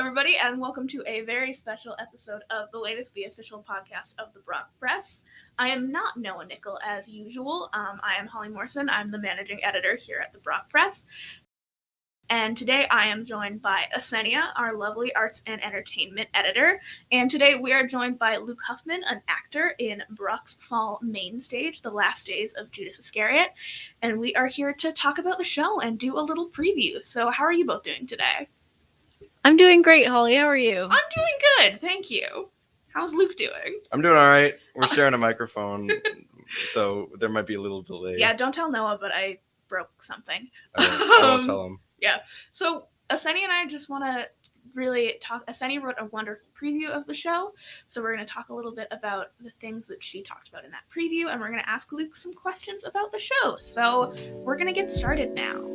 everybody, and welcome to a very special episode of The Latest, the official podcast of the Brock Press. I am not Noah Nickel as usual. I am Holly Morrison. I'm the managing editor here at the Brock Press. And today I am joined by Asenia, our lovely arts and entertainment editor. And today we are joined by Luke Huffman, an actor in Brock's fall MainStage, The Last Days of Judas Iscariot. And we are here to talk about the show and do a little preview. So how are you both doing today? I'm doing great, Holly. How are you? I'm doing good, thank you. How's Luke doing? I'm doing all right. We're sharing a microphone, so there might be a little delay. Yeah, don't tell Noah, but I broke something. I won't tell him. Yeah. So Asenia and I just want to really talk. Asenia wrote a wonderful preview of the show, so we're going to talk a little bit about the things that she talked about in that preview, and we're going to ask Luke some questions about the show. So we're going to get started now.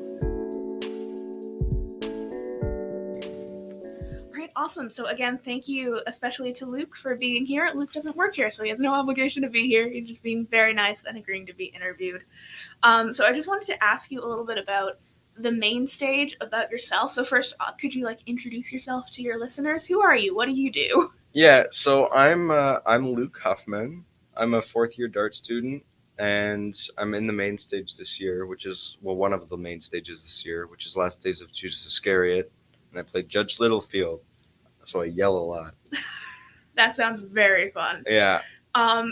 Awesome. So again, thank you especially to Luke for being here. Luke doesn't work here, so he has no obligation to be here. He's just being very nice and agreeing to be interviewed. So I just wanted to ask you a little bit about the MainStage, about yourself. So first, could you introduce yourself to your listeners? Who are you? What do you do? Yeah, so I'm Luke Huffman. I'm a fourth-year Dart student, and I'm in the MainStage this year, which is, one of the main stages this year, which is Last Days of Judas Iscariot, and I played Judge Littlefield. So I yell a lot. That sounds very fun. Yeah.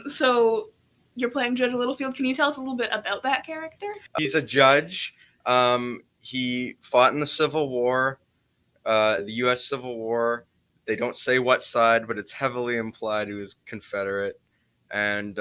So you're playing Judge Littlefield. Can you tell us a little bit about that character? He's a judge. He fought in the Civil War, the U.S. Civil War. They don't say what side, but it's heavily implied he was Confederate. And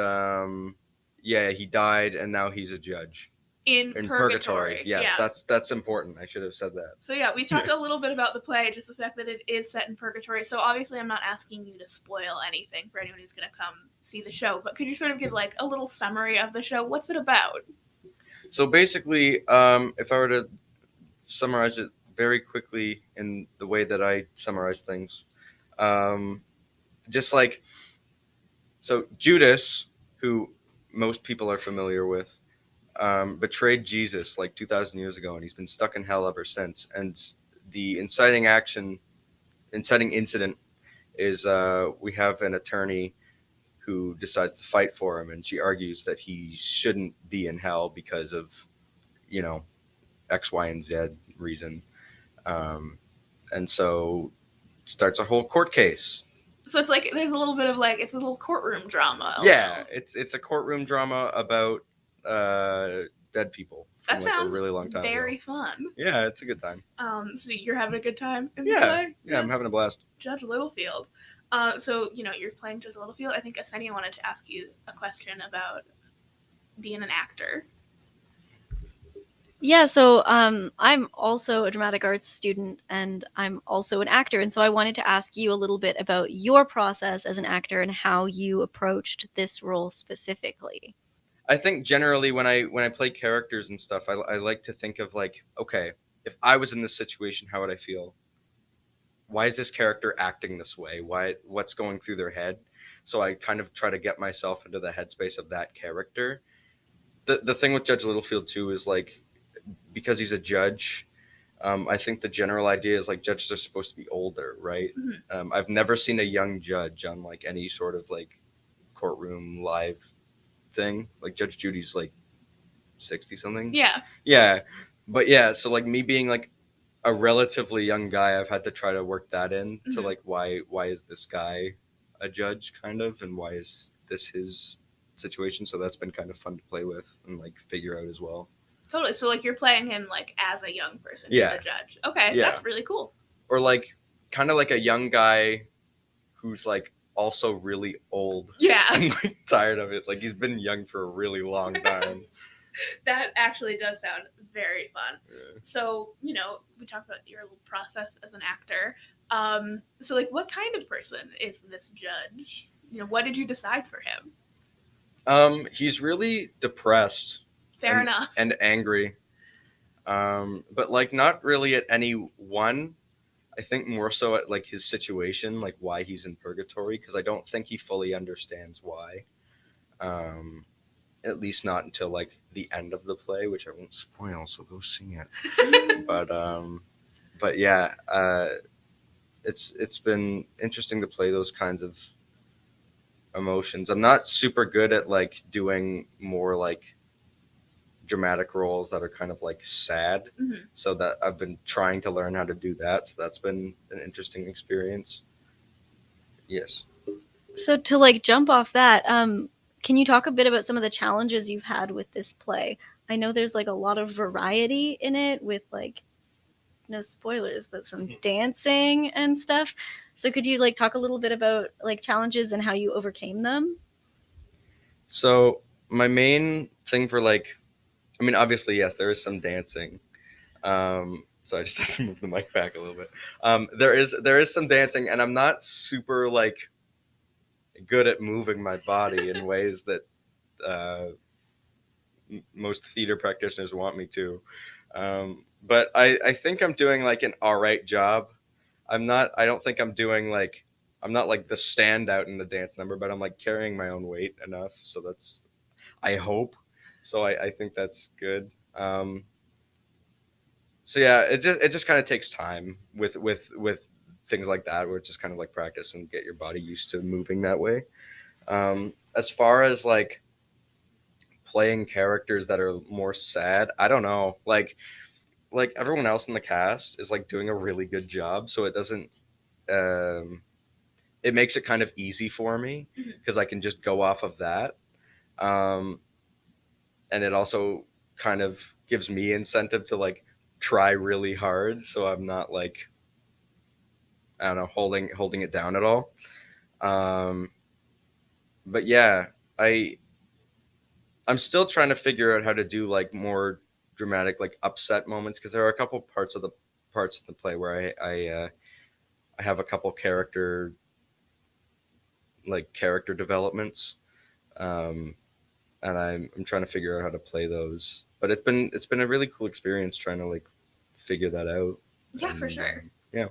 he died, and now he's a judge. In purgatory. Yes, yeah. That's important. I should have said that. So yeah, we talked a little bit about the play, just the fact that it is set in purgatory. So obviously I'm not asking you to spoil anything for anyone who's going to come see the show, but could you sort of give a little summary of the show? What's it about? So basically, if I were to summarize it very quickly in the way that I summarize things, so Judas, who most people are familiar with, betrayed Jesus 2,000 years ago, and he's been stuck in hell ever since. And the inciting incident is we have an attorney who decides to fight for him, and she argues that he shouldn't be in hell because of, X, Y, and Z reason. And so starts a whole court case. So it's there's a little bit of it's a little courtroom drama. Yeah, it's a courtroom drama about dead people from that sounds a really long time very ago. Fun. Yeah, it's a good time. So you're having a good time in the play? play? Yeah, I'm having a blast. Judge Littlefield. So you're playing Judge Littlefield. I think Asenia wanted to ask you a question about being an actor. Yeah, so I'm also a dramatic arts student, and I'm also an actor, and so I wanted to ask you a little bit about your process as an actor and how you approached this role specifically. I think generally when I play characters and stuff, I like to think of okay, if I was in this situation, how would I feel? Why is this character acting this way? What's going through their head? So I kind of try to get myself into the headspace of that character. The thing with Judge Littlefield too is because he's a judge, I think the general idea is judges are supposed to be older, right? Mm-hmm. I've never seen a young judge on any sort of courtroom live thing. Judge Judy's 60 something. Yeah, but yeah, so me being a relatively young guy, I've had to try to work that in to mm-hmm. why is this guy a judge kind of, and why is this his situation? So that's been kind of fun to play with and figure out as well. Totally. So you're playing him as a young person yeah. as a judge. Okay, yeah. That's really cool. Or kind of a young guy who's also really old. Yeah. And tired of it. He's been young for a really long time. That actually does sound very fun. Yeah. So, we talked about your little process as an actor. So what kind of person is this judge? What did you decide for him? He's really depressed. Fair enough. And angry. But not really at any one. I think more so at his situation, why he's in purgatory, because I don't think he fully understands why. At least not until the end of the play, which I won't spoil, so go see it. But yeah, it's been interesting to play those kinds of emotions. I'm not super good at like doing more like dramatic roles that are kind of like sad. Mhm. So that I've been trying to learn how to do that. So that's been an interesting experience. Yes. So to like jump off that, can you talk a bit about some of the challenges you've had with this play? I know there's like a lot of variety in it with like no spoilers, but some dancing and stuff. So could you like talk a little bit about like challenges and how you overcame them? So my main thing for like, I mean, obviously, yes, there is some dancing. So I just have to move the mic back a little bit. There is some dancing, and I'm not super like good at moving my body in ways that uh, most theater practitioners want me to. But I think I'm doing like an all right job. I don't think I'm doing like, I'm not like the standout in the dance number, but I'm like carrying my own weight enough. So that's, I hope. So I think that's good. So yeah, it just kind of takes time with things like that, where it's just kind of like practice and get your body used to moving that way. As far as like playing characters that are more sad, I don't know. Like everyone else in the cast is like doing a really good job, so it doesn't. It makes it kind of easy for me because I can just go off of that, um, and it also kind of gives me incentive to like try really hard, so I'm not like, I don't know, holding it down at all. Um, but yeah, I'm still trying to figure out how to do like more dramatic like upset moments, because there are a couple parts of the play where I have a couple character developments, um, and I'm trying to figure out how to play those. But it's been a really cool experience trying to like figure that out. Yeah, for sure. Yeah.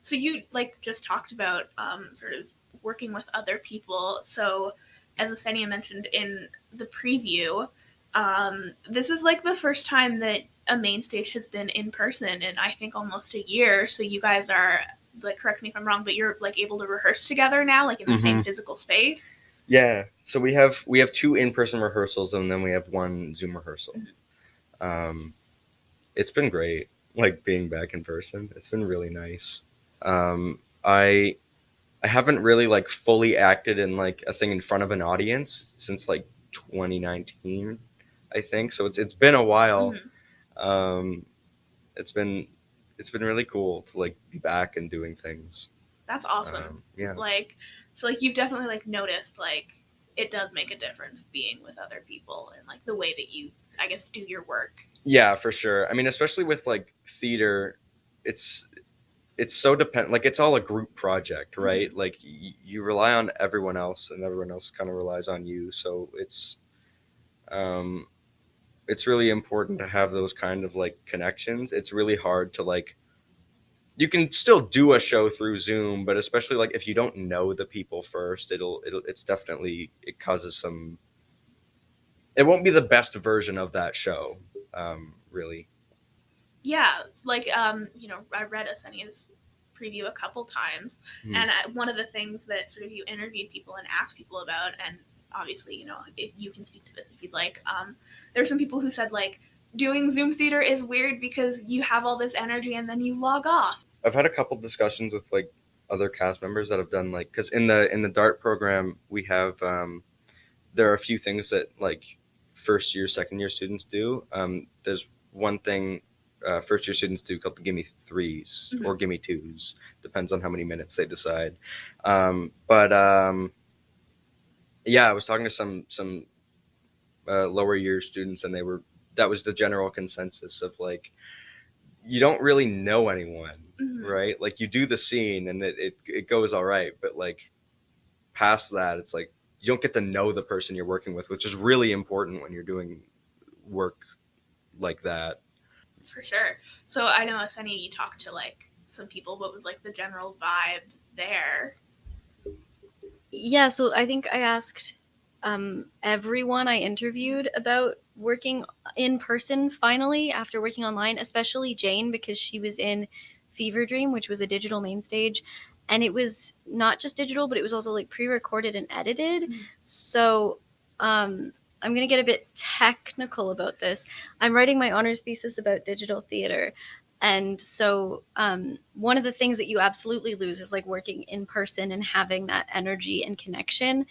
So you like just talked about sort of working with other people. So as Asenia mentioned in the preview, this is like the first time that a MainStage has been in person in I think almost a year. So you guys are, like, correct me if I'm wrong, but you're like able to rehearse together now, like in the same physical space. Yeah. So we have 2 in-person rehearsals, and then we have 1 Zoom rehearsal. Um, it's been great, like being back in person. It's been really nice. I haven't really like fully acted in like a thing in front of an audience since like 2019, I think. So it's been a while. Um, it's been it's been really cool to like be back and doing things. That's awesome. Yeah. Like, so like you've definitely like noticed like it does make a difference being with other people and like the way that you, I guess, do your work. Yeah, for sure. I mean, especially with like theater, it's so dependent. Like it's all a group project, right? Like you rely on everyone else, and everyone else kind of relies on you. So um, it's really important to have those kind of like connections. It's really hard to like, you can still do a show through Zoom, but especially like if you don't know the people first, it's definitely, it causes some, it won't be the best version of that show, really. Yeah, like I read Asenia's preview a couple times, and one of the things that sort of you interviewed people and asked people about, and obviously if you can speak to this if you'd like, there were some people who said like doing Zoom theater is weird because you have all this energy and then you log off. I've had a couple discussions with like other cast members that have done like, because in the DART program we have there are a few things that like first year, second year students do. There's one thing first year students do called the gimme threes or gimme twos, depends on how many minutes they decide. But yeah, I was talking to some lower year students, and that was the general consensus of like, you don't really know anyone, right? Like you do the scene and it goes all right, but like past that, it's like you don't get to know the person you're working with, which is really important when you're doing work like that. For sure. So I know, Asenia, you talked to like some people. What was like the general vibe there? Yeah, so I think I asked everyone I interviewed about working in person finally after working online, especially Jane, because she was in Fever Dream, which was a digital main stage. And it was not just digital, but it was also like pre-recorded and edited. Mm-hmm. So I'm going to get a bit technical about this. I'm writing my honors thesis about digital theater. And so one of the things that you absolutely lose is like working in person and having that energy and connection.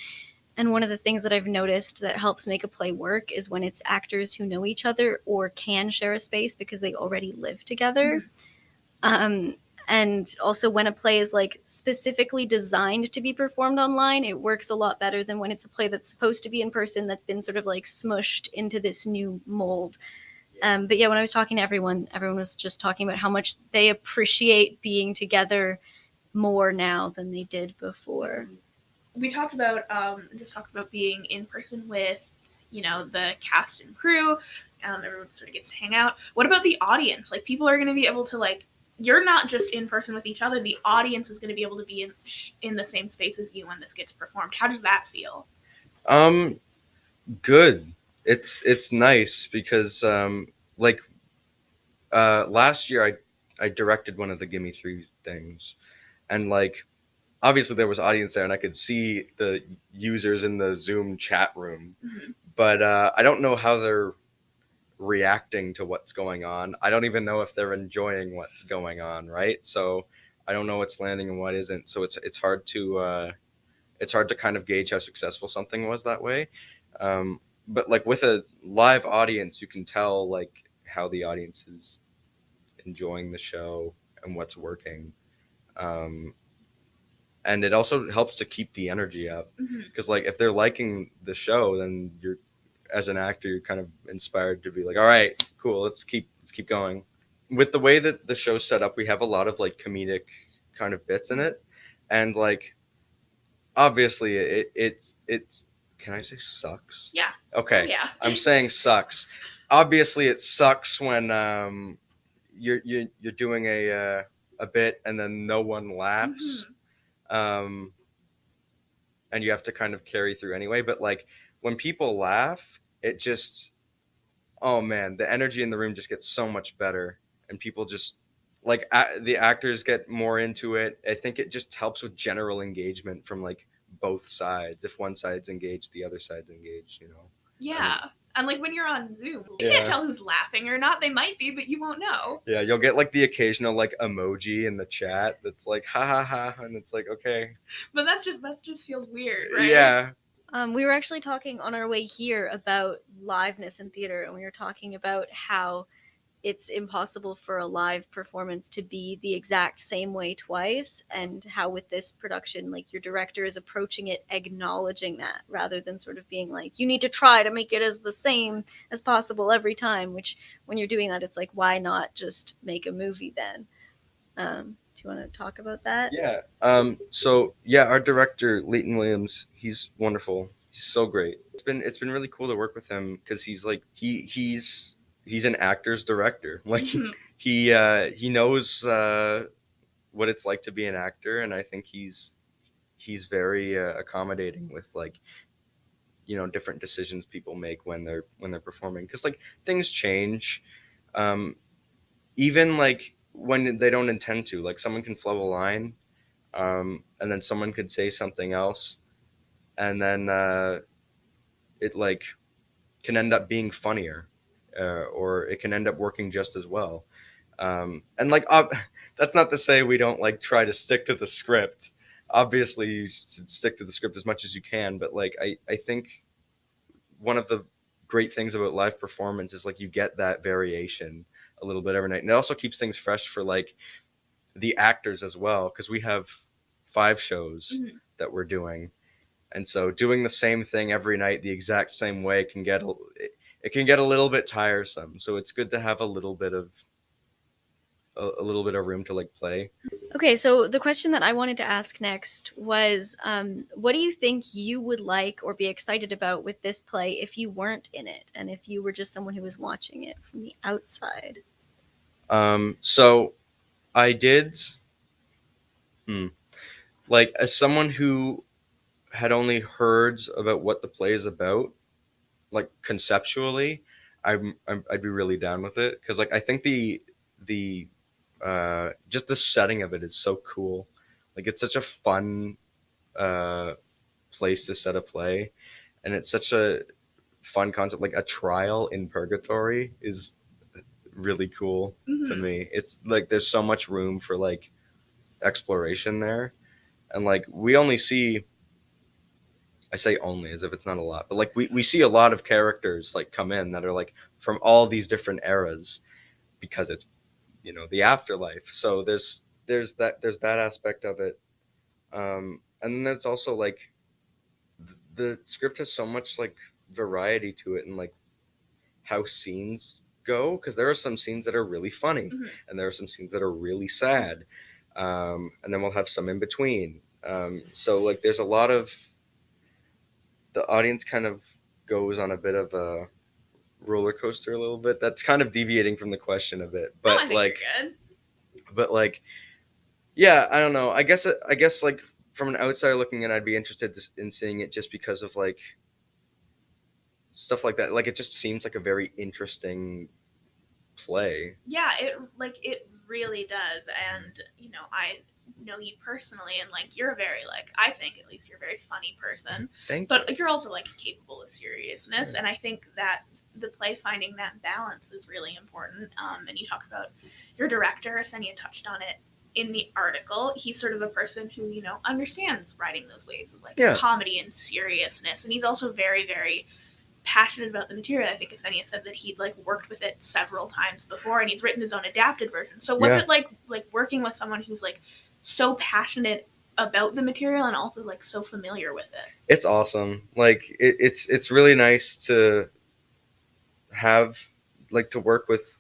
And one of the things that I've noticed that helps make a play work is when it's actors who know each other or can share a space because they already live together. Mm-hmm. And also when a play is like specifically designed to be performed online, it works a lot better than when it's a play that's supposed to be in person that's been sort of like smushed into this new mold. But yeah, when I was talking to everyone was just talking about how much they appreciate being together more now than they did before. We talked about being in person with, the cast and crew. Everyone sort of gets to hang out. What about the audience? Like, people are going to be able to, like, you're not just in person with each other. The audience is going to be able to be in the same space as you when this gets performed. How does that feel? Good. It's nice because last year I directed one of the Gimme 3 things, and like obviously there was audience there and I could see the users in the Zoom chat room, mm-hmm. but I don't know how they're reacting to what's going on. I don't even know if they're enjoying what's going on, right? So I don't know what's landing and what isn't. So it's hard to kind of gauge how successful something was that way. But like with a live audience, you can tell like how the audience is enjoying the show and what's working. And it also helps to keep the energy up, because mm-hmm. like if they're liking the show, then you're, as an actor, you're kind of inspired to be like, all right, cool, let's keep going. With the way that the show's set up, we have a lot of like comedic kind of bits in it, and like obviously it's can I say sucks? Yeah. Okay. Oh, yeah. I'm saying sucks. Obviously it sucks when you're doing a bit and then no one laughs. Mm-hmm. And you have to kind of carry through anyway, but like when people laugh, it just, oh man, the energy in the room just gets so much better, and people just like the actors get more into it. I think it just helps with general engagement from like both sides. If one side's engaged, the other side's engaged, Yeah. And like when you're on Zoom, you can't tell who's laughing or not. They might be, but you won't know. Yeah, you'll get like the occasional like emoji in the chat that's like ha ha ha, and it's like, okay. But that just feels weird, right? Yeah. We were actually talking on our way here about liveness in theater, and we were talking about how it's impossible for a live performance to be the exact same way twice, and how with this production, like, your director is approaching it acknowledging that rather than sort of being like, you need to try to make it as the same as possible every time, which when you're doing that, it's like, why not just make a movie then? Do you want to talk about that? Yeah. So yeah, our director, Leighton Williams, he's wonderful. He's so great. It's been really cool to work with him, because he's like he's an actor's director. Like he knows what it's like to be an actor, and I think he's very accommodating with like, different decisions people make when they're performing, because like things change, even like when they don't intend to. Like someone can flow a line, and then someone could say something else, and then it like can end up being funnier, or it can end up working just as well. And like that's not to say we don't like try to stick to the script. Obviously you should stick to the script as much as you can, but like I think one of the great things about live performance is like you get that variation a little bit every night, and it also keeps things fresh for like the actors as well, because we have 5 shows that we're doing, and so doing the same thing every night the exact same way can get a little bit tiresome. So it's good to have a little bit of room to like play. Okay, so the question that I wanted to ask next was, what do you think you would like or be excited about with this play if you weren't in it, and if you were just someone who was watching it from the outside? So I did, like, as someone who had only heard about what the play is about, like conceptually, I'd be really down with it, because like I think the just the setting of it is so cool. Like it's such a fun place to set a play, and it's such a fun concept. Like a trial in purgatory is really cool to me. It's like there's so much room for like exploration there, and like we only see, I say only as if it's not a lot, but like we see a lot of characters like come in that are like from all these different eras because it's, you know, the afterlife. So there's that aspect of it, and then there's also like the script has so much like variety to it and like how scenes go, because there are some scenes that are really funny and there are some scenes that are really sad, and then we'll have some in between, so like there's a lot of, the audience kind of goes on a bit of a roller coaster a little bit. That's kind of deviating from the question a bit, but No, I think like you're good. but like yeah, I don't know, I guess like from an outsider looking in, I'd be interested in seeing it just because of like stuff like that. Like it just seems like a very interesting play. Yeah, it really does. And you know, I know you personally, and like you're a very, like, I think at least you're a very funny person. But you're also like capable of seriousness, and I think that the play finding that balance is really important. And you talk about your director, Asenia touched on it in the article. He's sort of a person who, you know, understands writing those ways of like comedy and seriousness, and he's also very, very passionate about the material. I think Asenia said that he'd like worked with it several times before, and he's written his own adapted version. So what's it like working with someone who's like so passionate about the material and also like so familiar with it? It's awesome. Like it's really nice to have like to work with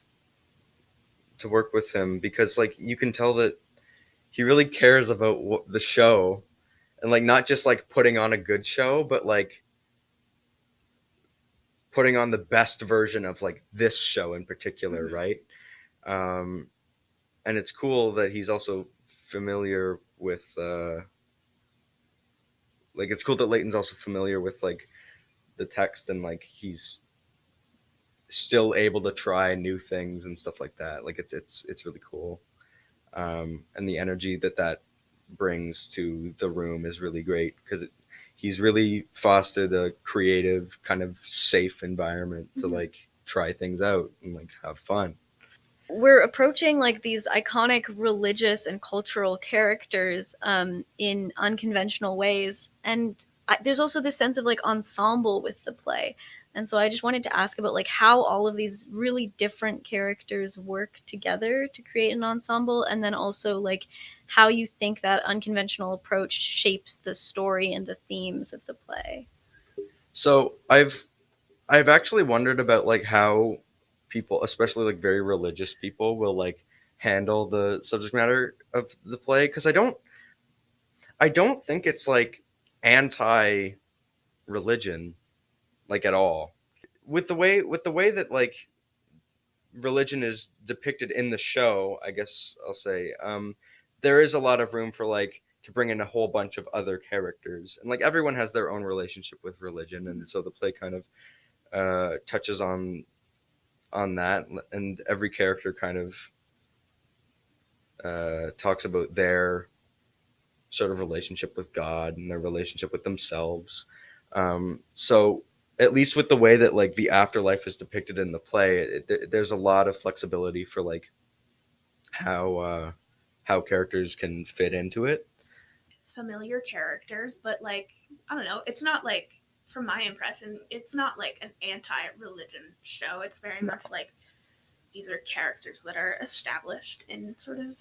him, because like you can tell that he really cares about the show, and like not just like putting on a good show, but like putting on the best version of like this show in particular, right? And it's cool that he's also familiar with like, it's cool that Leighton's also familiar with like the text, and like he's still able to try new things and stuff like that. Like it's really cool, and the energy that brings to the room is really great, because he's really fostered a creative kind of safe environment to like try things out and like have fun. We're approaching like these iconic religious and cultural characters in unconventional ways, and there's also this sense of like ensemble with the play. And so I just wanted to ask about like how all of these really different characters work together to create an ensemble, and then also like how you think that unconventional approach shapes the story and the themes of the play. So I've actually wondered about like how people, especially like very religious people, will like handle the subject matter of the play, because I don't think it's like anti-religion like at all. With the way that like religion is depicted in the show, I guess I'll say, there is a lot of room for like to bring in a whole bunch of other characters, and like everyone has their own relationship with religion, and so the play kind of touches on that, and every character kind of talks about their sort of relationship with God and their relationship with themselves. So at least with the way that like the afterlife is depicted in the play, there's a lot of flexibility for like how characters can fit into it. Familiar characters, but like, I don't know, it's not like, from my impression, it's not like an anti-religion show. It's very much like these are characters that are established in sort of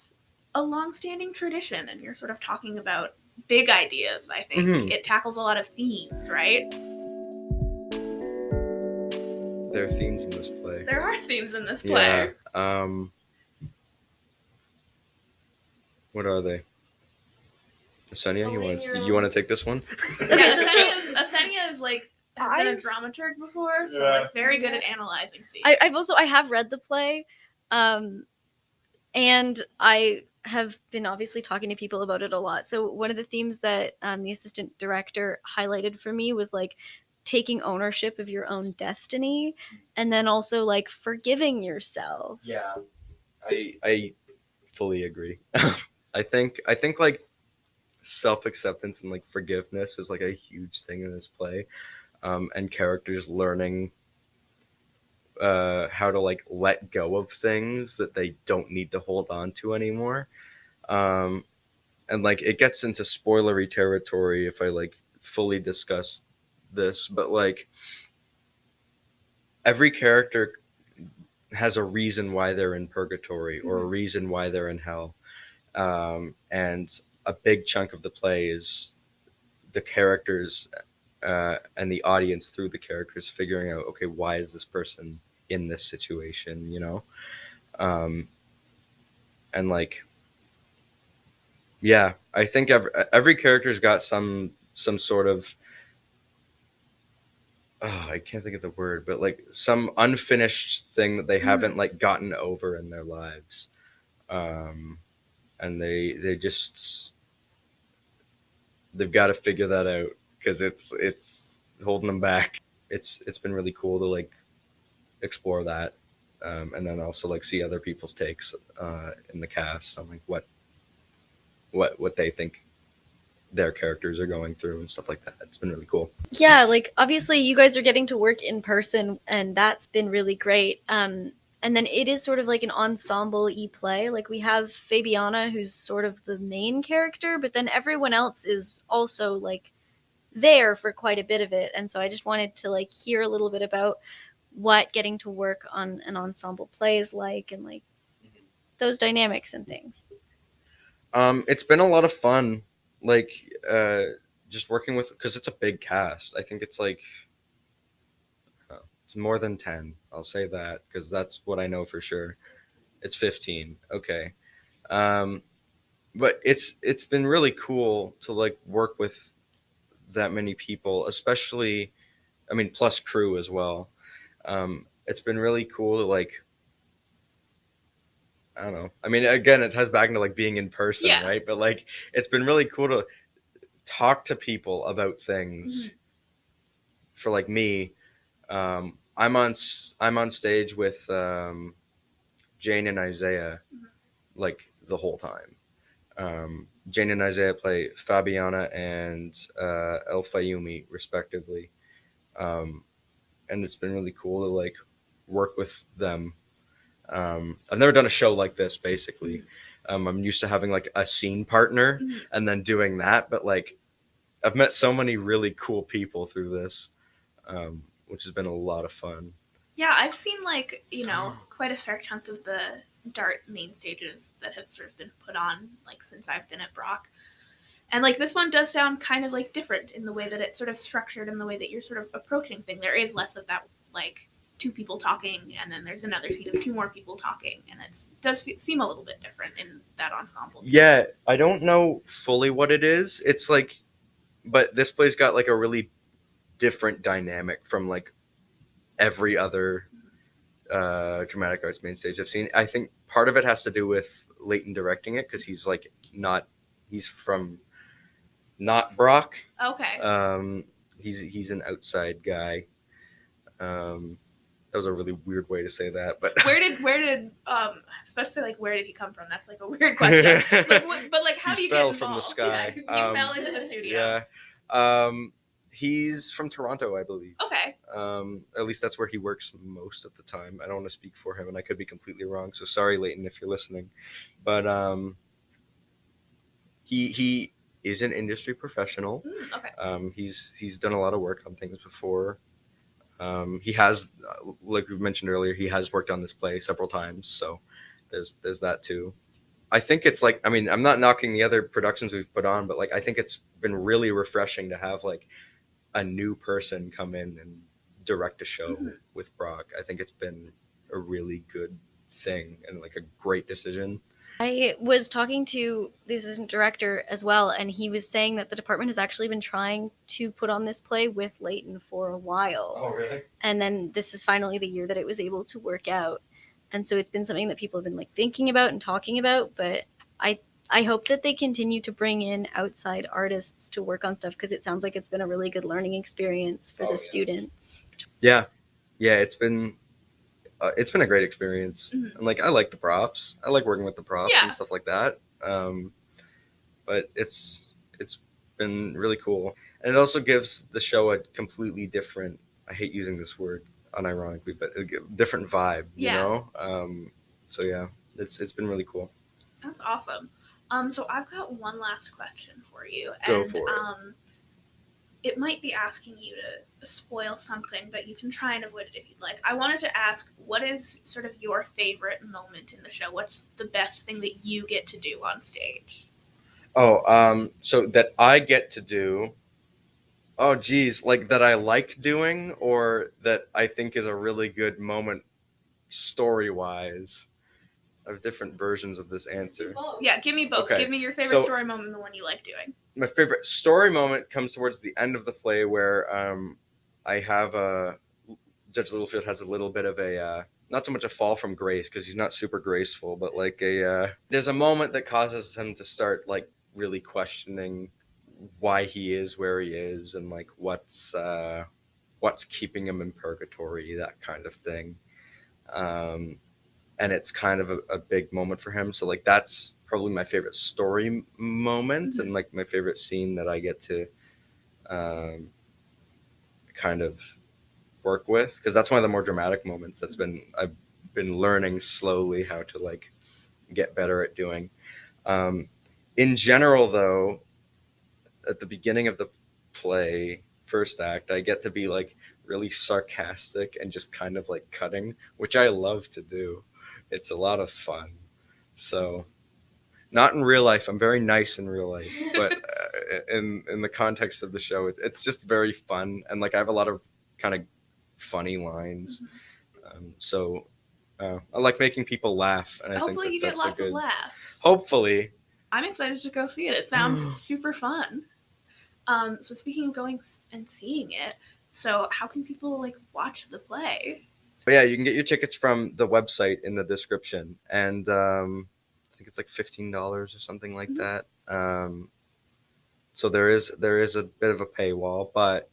a long-standing tradition, and you're sort of talking about big ideas. I think it tackles a lot of themes, right? There are themes in this play. There are themes in this play. Yeah. What are they? Asenia, you want to take this one? Yeah, Asenia is like, has been a dramaturg before, so like very good at analyzing themes. I have read the play, and I have been obviously talking to people about it a lot. So one of the themes that the assistant director highlighted for me was like taking ownership of your own destiny, and then also like forgiving yourself. Yeah, I fully agree. I think like self-acceptance and like forgiveness is like a huge thing in this play, and characters learning how to like let go of things that they don't need to hold on to anymore. Um, and like it gets into spoilery territory if I like fully discuss this, but like every character has a reason why they're in purgatory or a reason why they're in hell. And a big chunk of the play is the characters and the audience through the characters figuring out, okay, why is this person in this situation, you know? And like, yeah, I think every character's got some sort of, oh, I can't think of the word, but like some unfinished thing that they haven't like gotten over in their lives. And they just, they've got to figure that out because it's holding them back. It's been really cool to like explore that, and then also like see other people's takes in the cast on like what they think their characters are going through and stuff like that. It's been really cool. Yeah, like obviously you guys are getting to work in person, and that's been really great. And then it is sort of like an ensemble-y play. Like we have Fabiana, who's sort of the main character, but then everyone else is also like there for quite a bit of it. And so I just wanted to like hear a little bit about what getting to work on an ensemble play is like, and like those dynamics and things. It's been a lot of fun, like just working with, because it's a big cast. I think it's like it's more than 10. I'll say that because that's what I know for sure. It's 15. Okay. But it's been really cool to like work with that many people, especially, I mean, plus crew as well. It's been really cool to like, I don't know. I mean, again, it ties back into like being in person, Yeah. right? But like, it's been really cool to talk to people about things. For like me, I'm on stage with Jane and Isaiah like the whole time. Jane and Isaiah play Fabiana and El Fayumi respectively, and it's been really cool to like work with them. I've never done a show like this basically. I'm used to having like a scene partner and then doing that, but like I've met so many really cool people through this, which has been a lot of fun. Yeah, I've seen like, quite a fair chunk of the Dart main stages that have sort of been put on like since I've been at Brock. And like this one does sound kind of like different in the way that it's sort of structured and the way that you're sort of approaching things. There is less of that like two people talking and then there's another scene of two more people talking, and it does seem a little bit different in that ensemble piece. Yeah, I don't know fully what it is. It's like, but this play's got like a really different dynamic from like every other dramatic arts main stage I've seen. I think part of it has to do with Leighton directing it because he's like he's from not Brock. Okay. He's an outside guy. That was a really weird way to say that, but where did especially like where did he come from? That's like a weird question. But like how do you fell get involved? from the sky? Yeah, you fell into the studio. Yeah. He's from Toronto, I believe. Okay. At least that's where he works most of the time. I don't want to speak for him, and I could be completely wrong. So sorry, Leighton, if you're listening. But he is an industry professional. Okay. He's done a lot of work on things before. He has, like we mentioned earlier, he has worked on this play several times. So there's that too. I think it's like, I mean, I'm not knocking the other productions we've put on, but like I think it's been really refreshing to have like a new person come in and direct a show with Brock. I think it's been a really good thing and like a great decision. I was talking to the assistant director as well, and he was saying that the department has actually been trying to put on this play with Leighton for a while. Oh, really? And then this is finally the year that it was able to work out. And so it's been something that people have been like thinking about and talking about, but I hope that they continue to bring in outside artists to work on stuff because it sounds like it's been a really good learning experience for the students. Yeah, it's been it's been a great experience. Mhm. And like I like the props. I like working with the props Yeah. and stuff like that. But it's been really cool, and it also gives the show a completely different. I hate using this word unironically, but a different vibe. You Yeah. know. So yeah, it's been really cool. That's awesome. So I've got one last question for you. Go And, for it. It might be asking you to spoil something, but you can try and avoid it if you'd like. I wanted to ask, what is sort of your favorite moment in the show? What's the best thing that you get to do on stage? Oh, so that I get to do. Oh, geez, like that I like doing, or that I think is a really good moment, story-wise. I have different versions of this answer. Yeah, give me both. Okay, Give me your favorite so- story moment and the one you like doing. My favorite story moment comes towards the end of the play, where I have Judge Littlefield has a little bit of a not so much a fall from grace, because he's not super graceful, but like there's a moment that causes him to start like really questioning why he is where he is, and like what's keeping him in purgatory, that kind of thing. And it's kind of a big moment for him. So like that's probably my favorite story moment, Mhm. and like my favorite scene that I get to kind of work with, because that's one of the more dramatic moments I've been learning slowly how to like get better at doing. In general, though, at the beginning of the play, first act, I get to be like really sarcastic and just kind of like cutting, which I love to do. It's a lot of fun. So, not in real life. I'm very nice in real life, but in the context of the show, it's just very fun, and like I have a lot of kind of funny lines. So I like making people laugh, and I Hopefully think you get that's lots of laughs. Hopefully. I'm excited to go see it. It sounds super fun. So speaking of going and seeing it, so how can people like watch the play? But yeah, you can get your tickets from the website in the description, and I think it's like $15 or something like that. So there is a bit of a paywall, but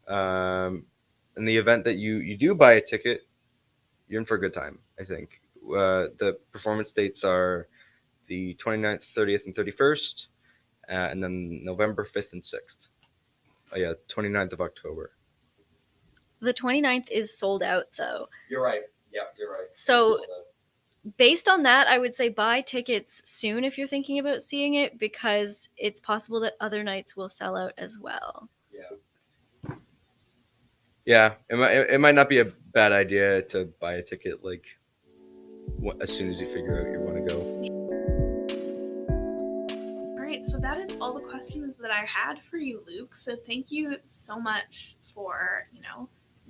in the event that you do buy a ticket, you're in for a good time, I think. The performance dates are the 29th, 30th, and 31st, and then November 5th and 6th. Oh yeah, 29th of October. The 29th is sold out, though. You're right. Yeah, you're right. So, based on that, I would say buy tickets soon if you're thinking about seeing it, because it's possible that other nights will sell out as well. Yeah, it might not be a bad idea to buy a ticket like as soon as you figure out you want to go. All right, so that is all the questions that I had for you, Luke. So thank you so much for,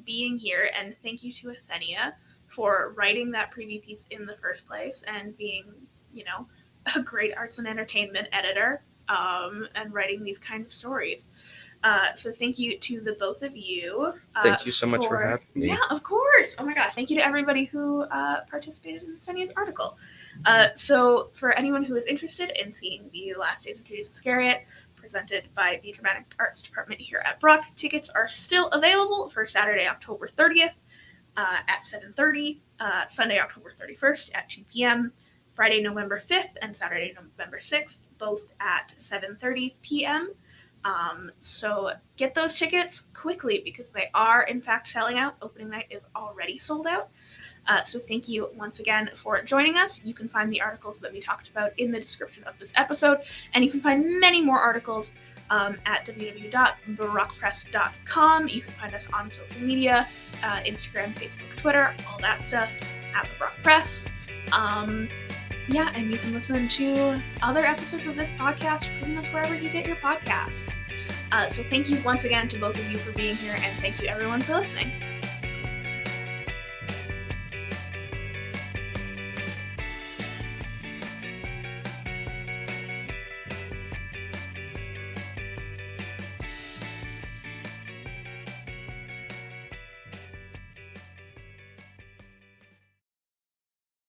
being here, and thank you to Asenia for writing that preview piece in the first place and being, a great arts and entertainment editor, and writing these kind of stories. So thank you to the both of you. Thank you so much for having me. Yeah, of course. Oh my gosh. Thank you to everybody who participated in Asenia's article. So for anyone who is interested in seeing the Last Days of Judas Iscariot, presented by the Dramatic Arts Department here at Brock, tickets are still available for Saturday, October 30th at 7:30, Sunday, October 31st at 2 p.m., Friday, November 5th, and Saturday, November 6th, both at 7:30 p.m. So get those tickets quickly, because they are in fact selling out. Opening night is already sold out. So thank you once again for joining us. You can find the articles that we talked about in the description of this episode, and you can find many more articles at www.baroquepress.com. You can find us on social media, Instagram, Facebook, Twitter, all that stuff, at the Brock Press. And you can listen to other episodes of this podcast pretty much wherever you get your podcasts. So thank you once again to both of you for being here, and thank you everyone for listening.